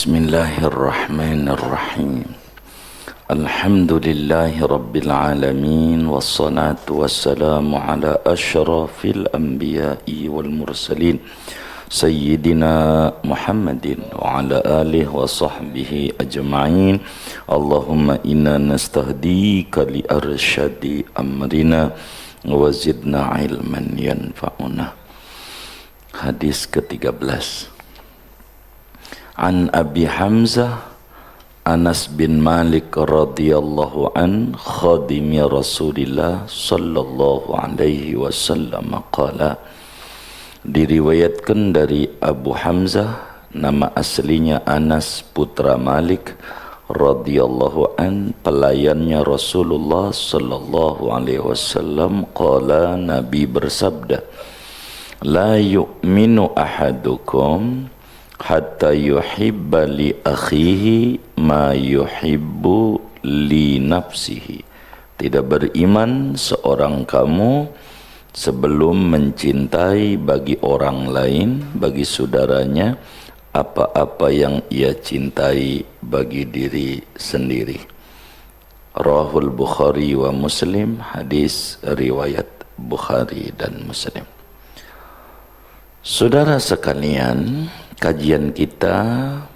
Bismillahirrahmanirrahim. Alhamdulillahi rabbil alamin. Wassalatu wassalamu ala ashrafil anbiya'i wal mursalin Sayyidina Muhammadin wa ala alihi wa sahbihi ajma'in. Allahumma inna nastahdika li arsyadi amrina wa zidna ilman yanfa'una. Hadis ke-13. An Abi Hamzah Anas bin Malik radhiyallahu an khadimi Rasulillah sallallahu alaihi wasallam qala, diriwayatkan dari Abu Hamzah, nama aslinya Anas putra Malik radhiyallahu an, pelayannya Rasulullah sallallahu alaihi wasallam, qala, Nabi bersabda, la yu'minu ahadukum hatta yuhibba li akhihi ma yuhibbu li nafsihi. Tidak beriman seorang kamu sebelum mencintai bagi orang lain, bagi saudaranya, apa-apa yang ia cintai bagi diri sendiri. Rawahul Bukhari wa Muslim, hadis riwayat Bukhari dan Muslim. Saudara sekalian, kajian kita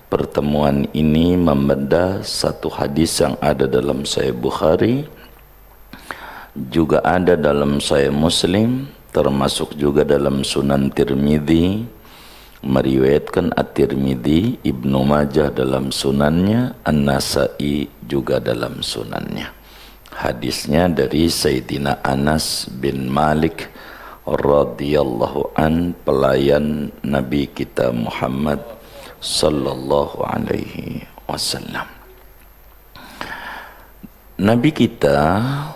pertemuan ini membedah satu hadis yang ada dalam Sahih Bukhari, juga ada dalam Sahih Muslim, termasuk juga dalam Sunan Tirmidzi, meriwayatkan At-Tirmidzi, Ibnu Majah dalam sunannya, An-Nasa'i juga dalam sunannya. Hadisnya dari Sayyidina Anas bin Malik radhiyallahu an, pelayan Nabi kita Muhammad sallallahu alaihi wasallam. Nabi kita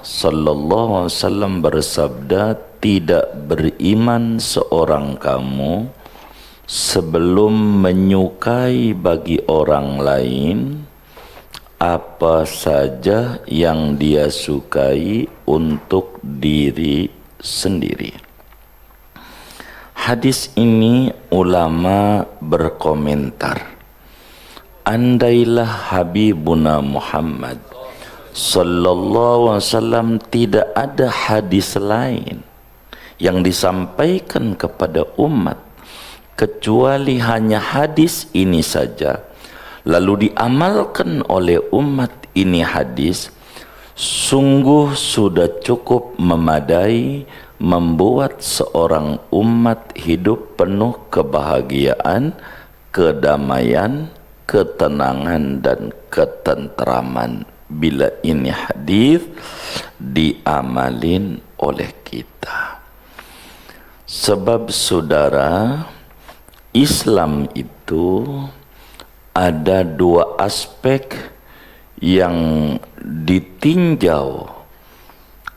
sallallahu alaihi wasallam bersabda, tidak beriman seorang kamu sebelum menyukai bagi orang lain apa saja yang dia sukai untuk diri sendiri. Hadis ini ulama berkomentar, andailah Habibuna Muhammad sallallahu alaihi wasallam tidak ada hadis lain yang disampaikan kepada umat kecuali hanya hadis ini saja, lalu diamalkan oleh umat ini hadis, sungguh sudah cukup memadai membuat seorang umat hidup penuh kebahagiaan, kedamaian, ketenangan dan ketentraman bila ini hadis diamalin oleh kita. Sebab saudara, Islam itu ada dua aspek yang ditinjau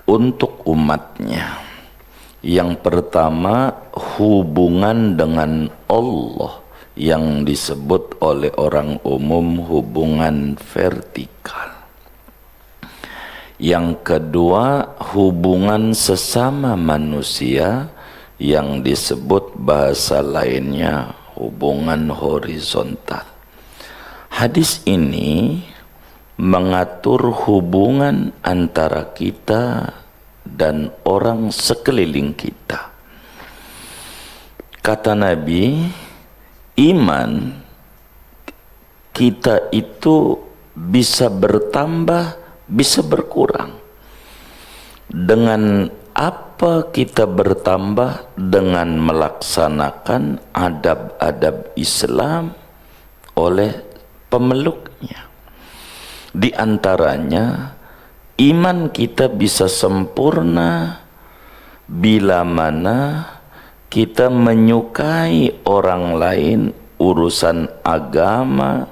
untuk umatnya. Yang pertama, hubungan dengan Allah yang disebut oleh orang umum hubungan vertikal. Yang kedua, hubungan sesama manusia yang disebut bahasa lainnya hubungan horizontal. Hadis ini mengatur hubungan antara kita dan orang sekeliling kita. Kata Nabi, iman kita itu bisa bertambah, bisa berkurang. Dengan apa kita bertambah? Dengan melaksanakan adab-adab Islam oleh pemeluknya. Di antaranya, iman kita bisa sempurna bila mana kita menyukai orang lain, urusan agama,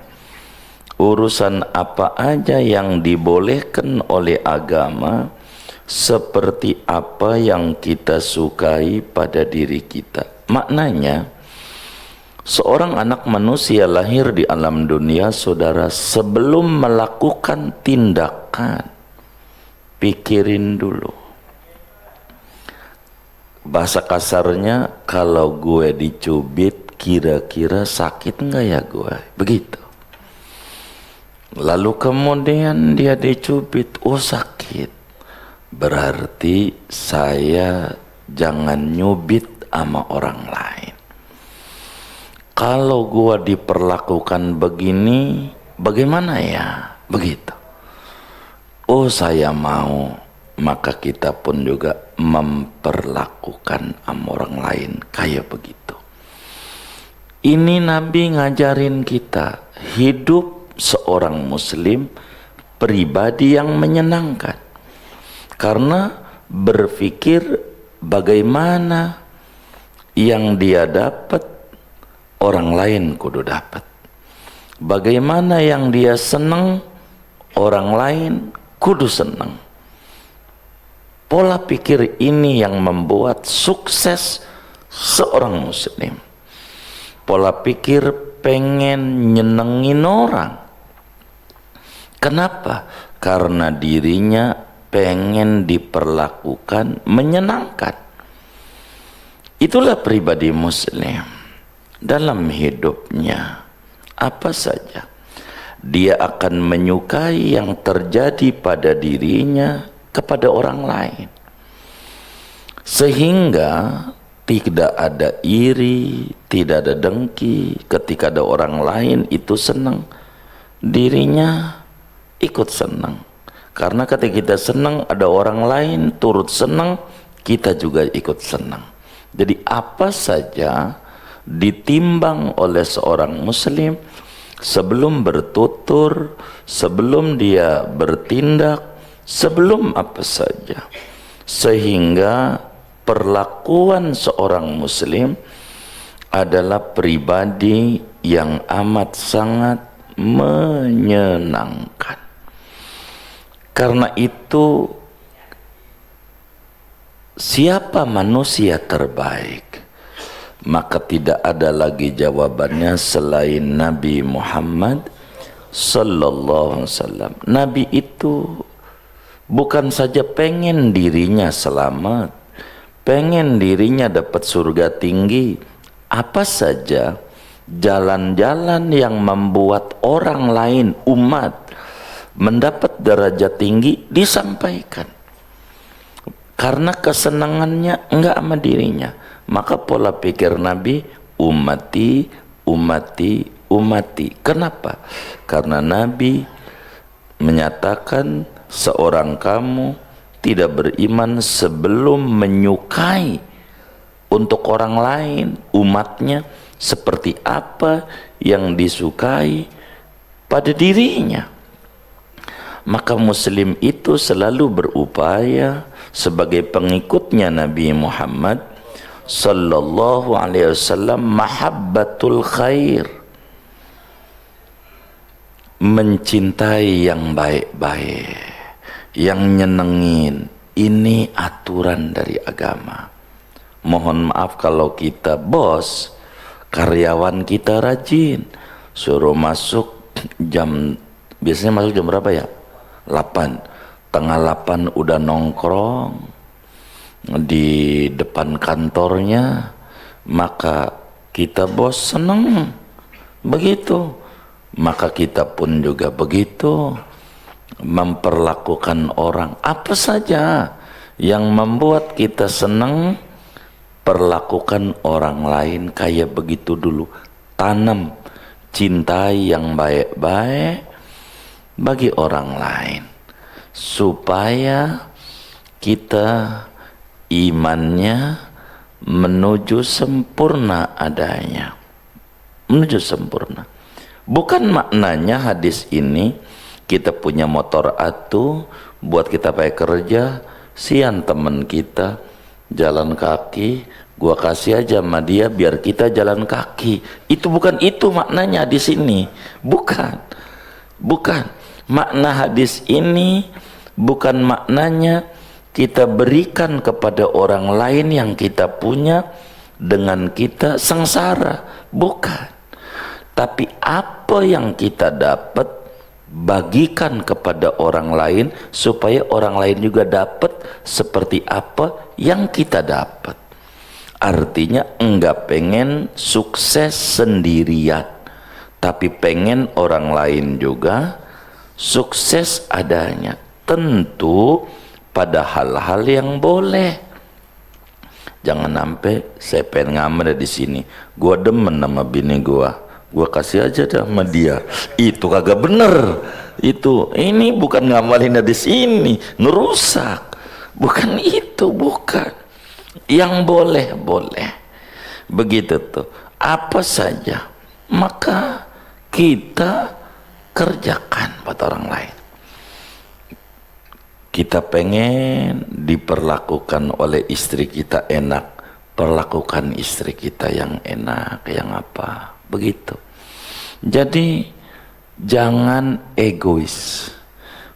urusan apa aja yang dibolehkan oleh agama, seperti apa yang kita sukai pada diri kita. Maknanya, seorang anak manusia lahir di alam dunia, saudara, sebelum melakukan tindakan, pikirin dulu. Bahasa kasarnya, kalau gue dicubit kira-kira sakit enggak ya gue? Begitu. Lalu kemudian dia dicubit, oh sakit. Berarti saya jangan nyubit sama orang lain. Kalau gua diperlakukan begini, bagaimana ya? Begitu. Oh saya mau, maka kita pun juga memperlakukan sama orang lain kayak begitu. Ini Nabi ngajarin kita hidup seorang muslim pribadi yang menyenangkan. Karena berpikir bagaimana yang dia dapat orang lain kudu dapat. Bagaimana yang dia senang orang lain kudu senang. Pola pikir ini yang membuat sukses seorang muslim. Pola pikir pengen nyenengin orang. Kenapa? Karena dirinya pengen diperlakukan menyenangkan. Itulah pribadi muslim. Dalam hidupnya apa saja dia akan menyukai yang terjadi pada dirinya kepada orang lain, sehingga tidak ada iri, tidak ada dengki. Ketika ada orang lain itu senang, dirinya ikut senang. Karena ketika kita senang, ada orang lain turut senang, kita juga ikut senang. Jadi apa saja ditimbang oleh seorang muslim sebelum bertutur, sebelum dia bertindak, sebelum apa saja, sehingga perlakuan seorang muslim adalah pribadi yang amat sangat menyenangkan. Karena itu, siapa manusia terbaik? Maka tidak ada lagi jawabannya selain Nabi Muhammad sallallahu alaihi wasallam. Nabi itu bukan saja pengen dirinya selamat, pengen dirinya dapat surga tinggi. Apa saja jalan-jalan yang membuat orang lain, umat, mendapat derajat tinggi disampaikan. Karena kesenangannya enggak sama dirinya. Maka pola pikir Nabi, ummati, ummati, ummati. Kenapa? Karena Nabi menyatakan seorang kamu tidak beriman sebelum menyukai untuk orang lain, umatnya, seperti apa yang disukai pada dirinya. Maka muslim itu selalu berupaya sebagai pengikutnya Nabi Muhammad sallallahu alaihi wasallam, mahabbatul khair, mencintai yang baik-baik, yang nyenengin. Ini aturan dari agama. Mohon maaf kalau kita bos, karyawan kita rajin, suruh masuk jam, biasanya masuk jam berapa ya? 8, tengah 8 udah nongkrong di depan kantornya, maka kita bos seneng begitu. Maka kita pun juga begitu, memperlakukan orang. Apa saja yang membuat kita seneng, perlakukan orang lain kayak begitu dulu. Tanam cintai yang baik-baik bagi orang lain, supaya kita imannya menuju sempurna adanya, menuju sempurna. Bukan maknanya hadis ini kita punya motor atuh buat kita pakai kerja, sian temen kita jalan kaki, gua kasih aja sama dia biar kita jalan kaki. Itu bukan itu maknanya di sini. Bukan. Makna hadis ini bukan maknanya kita berikan kepada orang lain yang kita punya dengan kita sengsara. Bukan. Tapi apa yang kita dapat, bagikan kepada orang lain supaya orang lain juga dapat seperti apa yang kita dapat. Artinya enggak pengen sukses sendirian, tapi pengen orang lain juga sukses adanya, tentu pada hal-hal yang boleh. Jangan sampai saya pengen ngamen di sini, gua demen sama bini gua kasih aja dah sama dia. Itu kagak bener. Ini bukan ngamalin di sini, ngerusak. Bukan itu, bukan. Yang boleh, boleh. Begitu tuh. Apa saja, maka kita kerjakan buat orang lain. Kita pengen diperlakukan oleh istri kita enak, perlakukan istri kita yang enak, yang apa, begitu. Jadi jangan egois.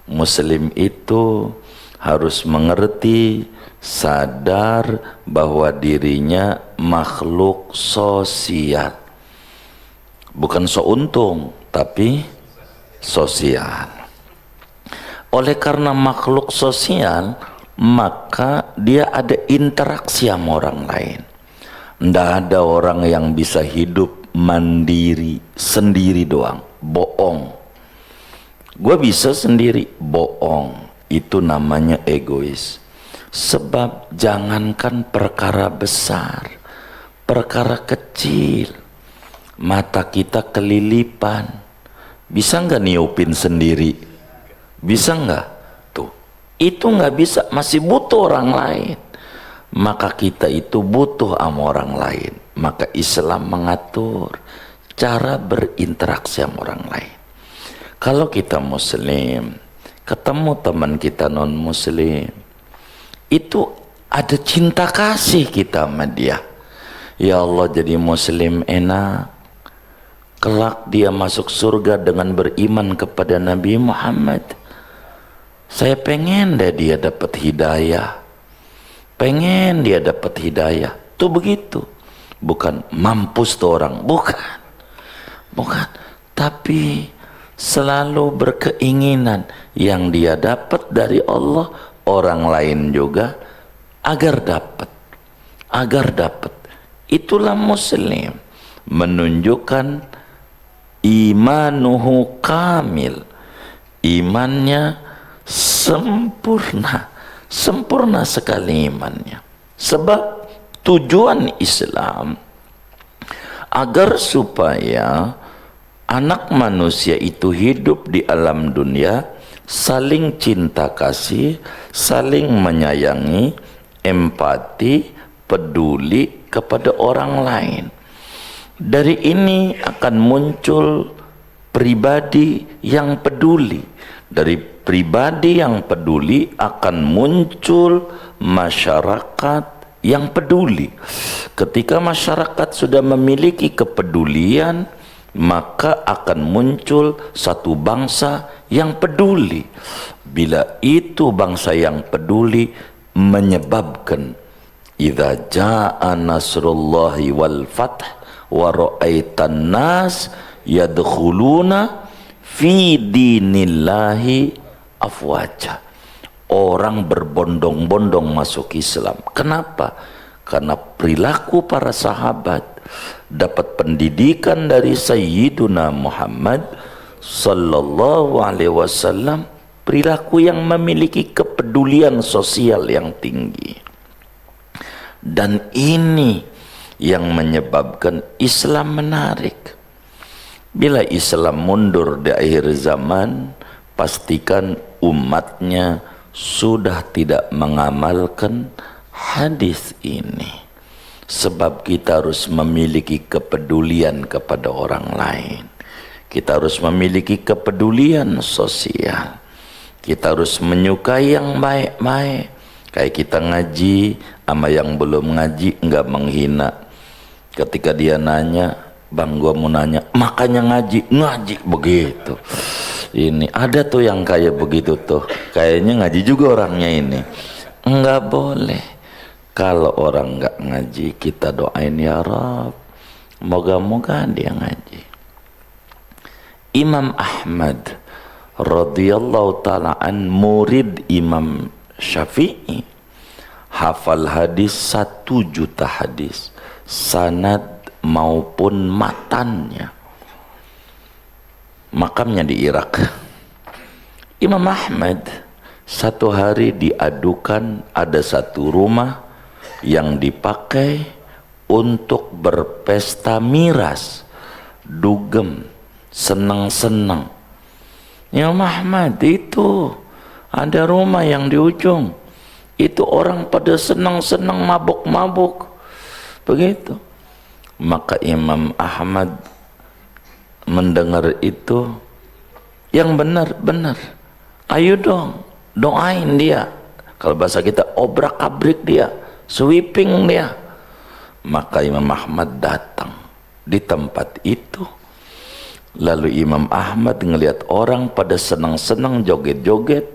Muslim itu harus mengerti, sadar bahwa dirinya makhluk sosial, bukan seuntung tapi sosial. Oleh karena makhluk sosial, maka dia ada interaksi sama orang lain. Nggak ada orang yang bisa hidup mandiri sendiri doang, bohong. Gue bisa sendiri, bohong. Itu namanya egois. Sebab jangankan perkara besar, perkara kecil, mata kita kelilipan, bisa nggak niupin sendiri? Bisa nggak? Tuh, itu nggak bisa, masih butuh orang lain. Maka kita itu butuh sama orang lain. Maka Islam mengatur cara berinteraksi sama orang lain. Kalau kita muslim, ketemu teman kita non muslim, itu ada cinta kasih kita sama dia. Ya Allah, jadi muslim enak, kelak dia masuk surga dengan beriman kepada Nabi Muhammad. Saya pengen deh dia dapat hidayah, pengen dia dapat hidayah. Tuh begitu. Bukan mampus tuh orang, bukan, tapi selalu berkeinginan yang dia dapat dari Allah, orang lain juga agar dapat. Itulah muslim, menunjukkan imanuhu kamil, imannya sempurna sekali imannya. Sebab tujuan Islam agar supaya anak manusia itu hidup di alam dunia saling cinta kasih, saling menyayangi, empati, peduli kepada orang lain. Dari ini akan muncul pribadi yang peduli. Dari pribadi yang peduli akan muncul masyarakat yang peduli. Ketika masyarakat sudah memiliki kepedulian, maka akan muncul satu bangsa yang peduli. Bila itu bangsa yang peduli menyebabkan idza jaa nasrullahi wal fath wa ra'aitan nas yadkhuluna fi dinillahi afwaja. Orang berbondong-bondong masuk Islam. Kenapa? Karena perilaku para sahabat dapat pendidikan dari Sayyiduna Muhammad sallallahu alaihi wasallam, perilaku yang memiliki kepedulian sosial yang tinggi. Dan ini yang menyebabkan Islam menarik. Bila Islam mundur di akhir zaman, pastikan umatnya sudah tidak mengamalkan hadis ini. Sebab kita harus memiliki kepedulian kepada orang lain. Kita harus memiliki kepedulian sosial. Kita harus menyukai yang baik-baik. Kayak kita ngaji, sama yang belum ngaji enggak menghina. Ketika dia nanya, bang gua mau nanya, makanya ngaji begitu. Ini ada tuh yang kayak begitu tuh, kayaknya ngaji juga orangnya ini. Enggak boleh. Kalau orang enggak ngaji, kita doain ya Rabb, moga-moga dia ngaji. Imam Ahmad radhiyallahu ta'ala an, murid Imam Syafi'i, hafal hadis 1 juta hadis, sanad maupun matannya. Makamnya di Irak. Imam Ahmad satu hari diadukan ada satu rumah yang dipakai untuk berpesta miras, dugem, senang-senang. Imam Ahmad itu ada rumah yang di ujung, itu orang pada senang-senang, mabuk-mabuk begitu. Maka Imam Ahmad mendengar itu, yang benar-benar, ayo dong doain dia, kalau bahasa kita obrak-abrik dia, sweeping dia. Maka Imam Ahmad datang di tempat itu. Lalu Imam Ahmad ngelihat orang pada senang-senang joget-joget.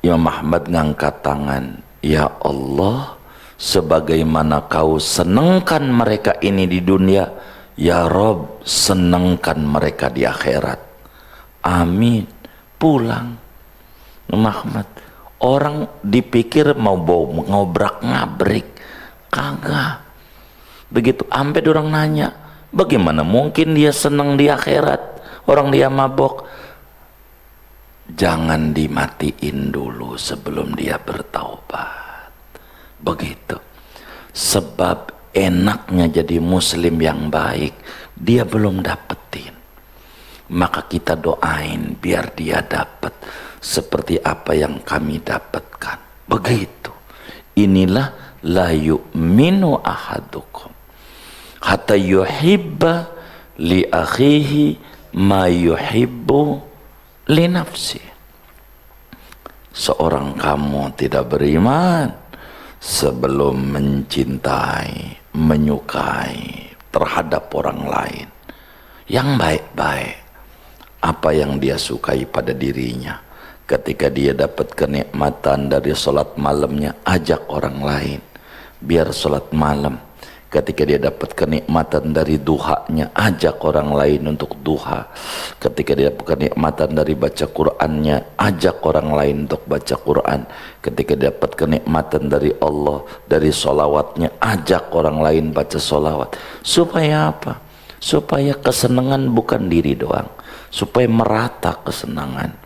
Imam Ahmad ngangkat tangan, ya Allah, sebagaimana kau senangkan mereka ini di dunia, ya Rob, senangkan mereka di akhirat. Amin. Pulang Imam Ahmad. Orang dipikir mau bawa ngobrak-ngabrik, kagak begitu. Sampai orang nanya, bagaimana mungkin dia senang di akhirat, orang dia mabok. Jangan dimatiin dulu sebelum dia bertaubat, begitu. Sebab enaknya jadi muslim yang baik dia belum dapetin, maka kita doain biar dia dapat seperti apa yang kami dapatkan, begitu. Inilah la yu'minu ahadukum hatta yuhibba li akhihi ma yuhibbu li nafsi. Seorang kamu tidak beriman sebelum mencintai, menyukai terhadap orang lain yang baik-baik apa yang dia sukai pada dirinya. Ketika dia dapat kenikmatan dari sholat malamnya, ajak orang lain biar sholat malam. Ketika dia dapat kenikmatan dari duhanya, ajak orang lain untuk duha. Ketika dia dapat kenikmatan dari baca Qur'annya, ajak orang lain untuk baca Qur'an. Ketika dia dapat kenikmatan dari Allah, dari sholawatnya, ajak orang lain baca sholawat. Supaya apa? Supaya kesenangan bukan diri doang, supaya merata kesenangan.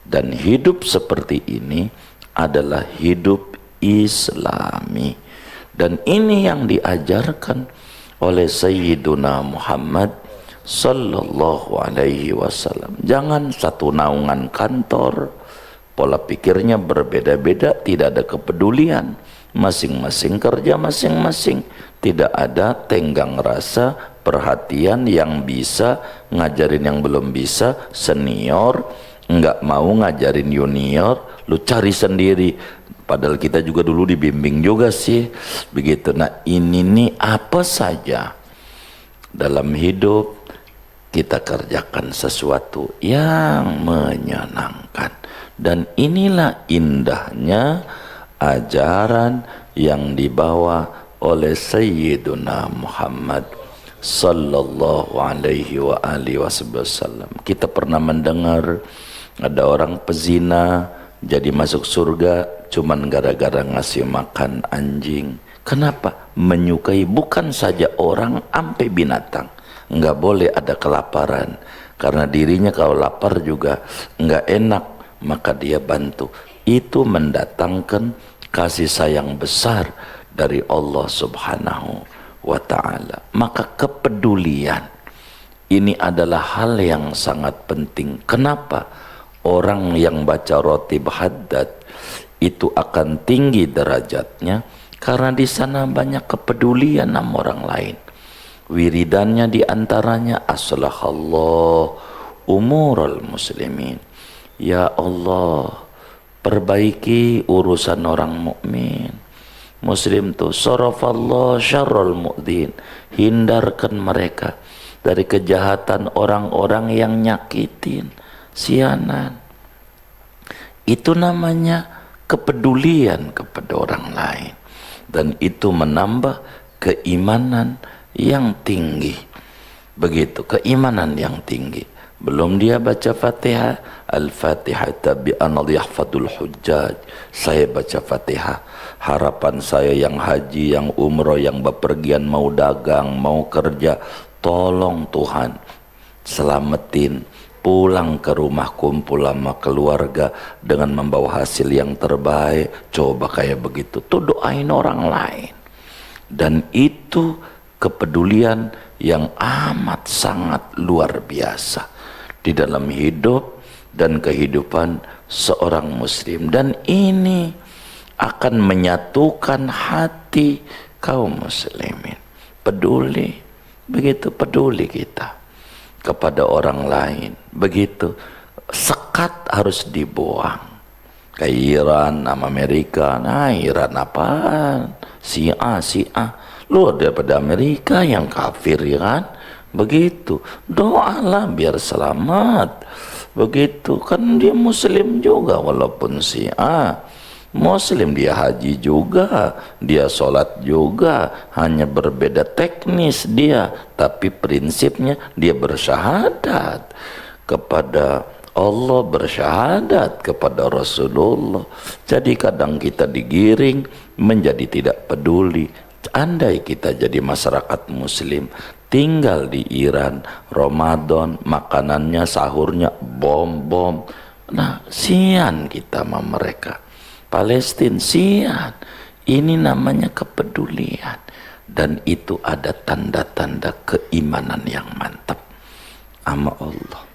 Dan hidup seperti ini adalah hidup Islami. Dan ini yang diajarkan oleh Sayyiduna Muhammad sallallahu alaihi wasallam. Jangan satu naungan kantor, pola pikirnya berbeda-beda, tidak ada kepedulian, masing-masing kerja masing-masing, tidak ada tenggang rasa, perhatian, yang bisa ngajarin yang belum bisa, senior nggak mau ngajarin junior, lu cari sendiri. Padahal kita juga dulu dibimbing juga sih begitu. Nah ini nih apa saja dalam hidup kita kerjakan sesuatu yang menyenangkan. Dan inilah indahnya ajaran yang dibawa oleh Sayyiduna Muhammad sallallahu alaihi wa alihi wasallam. Kita pernah mendengar ada orang pezina jadi masuk surga cuman gara-gara ngasih makan anjing. Kenapa? Menyukai bukan saja orang, sampai binatang. Nggak boleh ada kelaparan, karena dirinya kalau lapar juga nggak enak, maka dia bantu. Itu mendatangkan kasih sayang besar dari Allah subhanahu wa ta'ala. Maka kepedulian ini adalah hal yang sangat penting. Kenapa? Orang yang baca rotib haddad itu akan tinggi derajatnya karena di sana banyak kepedulian sama orang lain. Wiridannya diantaranya aslahallah umurul muslimin. Ya Allah, perbaiki urusan orang mukmin. Muslim tuh sarafallah syarrul mu'din, hindarkan mereka dari kejahatan orang-orang yang nyakitin, sianan. Itu namanya kepedulian kepada orang lain, dan itu menambah keimanan yang tinggi. Begitu, keimanan yang tinggi. Belum dia baca Fatihah, Al-Fatihah bi anal yahfadul hujjaj. Saya baca Fatihah, harapan saya yang haji, yang umroh, yang bepergian, mau dagang, mau kerja, tolong Tuhan selamatin pulang ke rumah kumpul sama keluarga dengan membawa hasil yang terbaik. Coba kayak begitu tuh doain orang lain, dan itu kepedulian yang amat sangat luar biasa di dalam hidup dan kehidupan seorang muslim, dan ini akan menyatukan hati kaum muslimin. Peduli, begitu peduli kita kepada orang lain, begitu sekat harus dibuang. Kayak Iran sama Amerika, nah Iran apaan? Si A, lu daripada Amerika yang kafir, ya kan? Begitu, doalah biar selamat. Begitu, kan dia muslim juga walaupun si A muslim, dia haji juga, dia sholat juga, hanya berbeda teknis dia, tapi prinsipnya dia bersyahadat kepada Allah, bersyahadat kepada Rasulullah. Jadi kadang kita digiring menjadi tidak peduli. Andai kita jadi masyarakat muslim tinggal di Iran, Ramadan makanannya sahurnya bom-bom, nah sian kita sama mereka. Palestina sian. Ini namanya kepedulian, dan itu ada tanda-tanda keimanan yang mantap sama Allah.